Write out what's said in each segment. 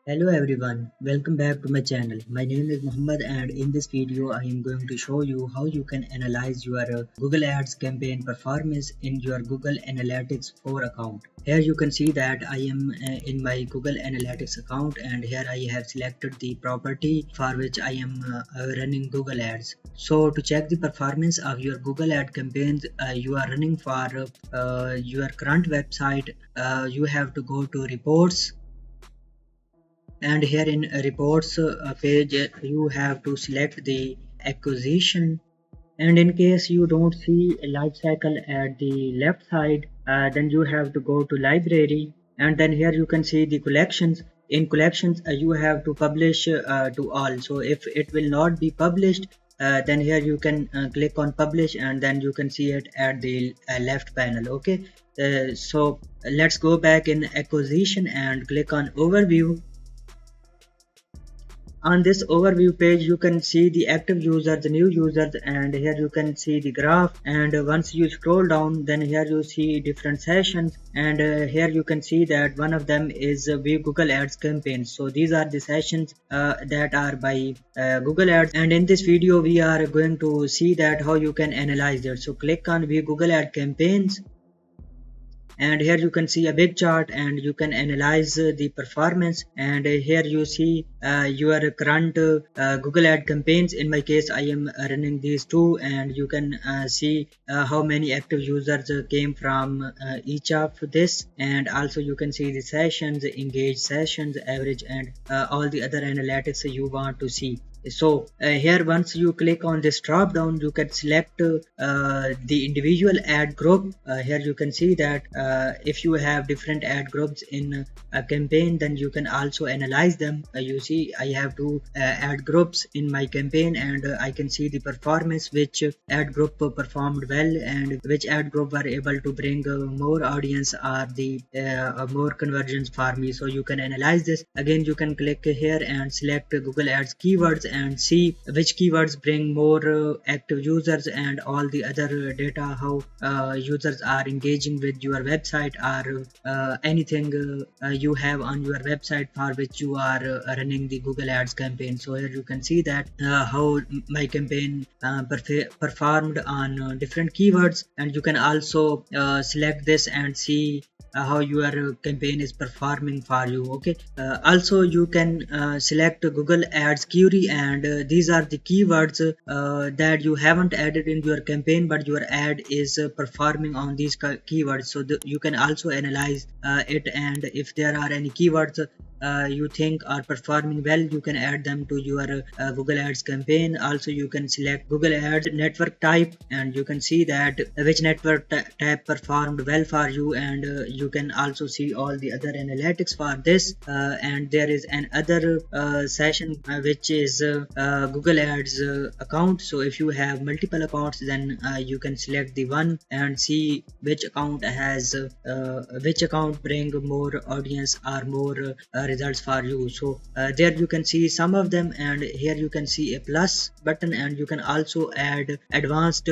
Hello everyone, welcome back to my channel. My name is Muhammad and in this video I am going to show you how you can analyze your Google Ads campaign performance in your Google Analytics 4 account. Here you can see that I am in my Google Analytics account and here I have selected the property for which I am running Google Ads. So to check the performance of your Google Ad campaigns you are running for your current website, you have to go to reports, and here in reports page you have to select the acquisition, and in case you don't see a life cycle at the left side, then you have to go to library, and then here you can see the collections. In collections you have to publish to all. So if it will not be published, then here you can click on publish and then you can see it at the left panel. Okay, so let's go back in acquisition and click on overview. On this overview page you can see the active users, the new users, and here you can see the graph, and once you scroll down then here you see different sessions, and here you can see that one of them is view Google Ads campaigns. So these are the sessions that are by Google Ads, and in this video we are going to see that how you can analyze it. So click on view Google Ad campaigns, and here you can see a big chart and you can analyze the performance, and here you see your current Google Ad campaigns. In my case I am running these two, and you can see how many active users came from each of this, and also you can see the sessions, engaged sessions, average, and all the other analytics you want to see. So here once you click on this drop down you can select the individual ad group. Here you can see that if you have different ad groups in a campaign then you can also analyze them. You see I have two ad groups in my campaign, and I can see the performance, which ad group performed well and which ad group were able to bring more audience or the more conversions for me. So you can analyze this. Again you can click here and select Google Ads keywords and see which keywords bring more active users and all the other data, how users are engaging with your website or anything you have on your website for which you are running the Google Ads campaign. So here you can see that how my campaign performed on different keywords, and you can also select this and see how your campaign is performing for you. Okay, also you can select Google Ads query, and these are the keywords that you haven't added in your campaign but your ad is performing on these keywords. So you can also analyze it, and if there are any keywords you think are performing well, you can add them to your Google Ads campaign. Also you can select Google Ads network type, and you can see that which network type performed well for you, and you can also see all the other analytics for this. And there is another session which is Google Ads account. So if you have multiple accounts then you can select the one and see which account has which account bring more audience or more results for you. So there you can see some of them, and here you can see a plus button, and you can also add advanced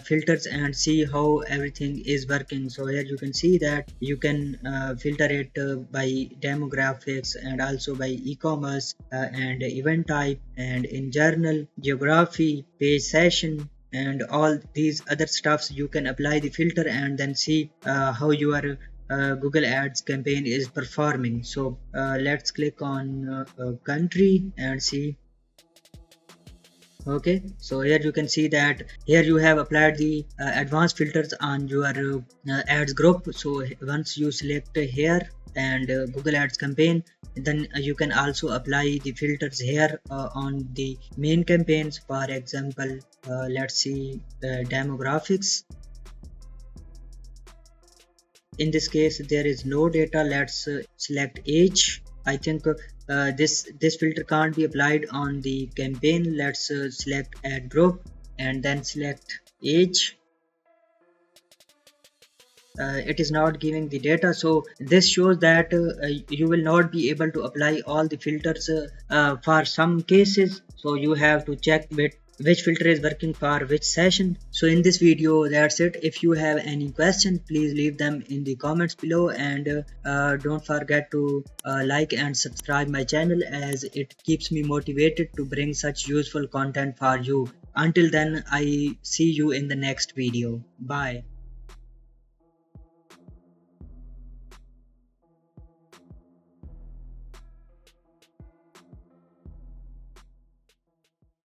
filters and see how everything is working. So here you can see that you can filter it by demographics and also by e-commerce and event type, and in journal, geography, page, session, and all these other stuffs. You can apply the filter and then see how your Google Ads campaign is performing. So let's click on country and see. Okay, so here you can see that here you have applied the advanced filters on your ads group. So once you select here and Google Ads campaign, then you can also apply the filters here on the main campaigns. For example, let's see demographics. In this case there is no data. Let's select age. I think this filter can't be applied on the campaign. Let's select ad group and then select age. It is not giving the data, so this shows that you will not be able to apply all the filters for some cases. So you have to check with which filter is working for which session. So in this video, that's it. If you have any question, please leave them in the comments below, and don't forget to like and subscribe my channel, as it keeps me motivated to bring such useful content for you. Until then, I see you in the next video. Bye.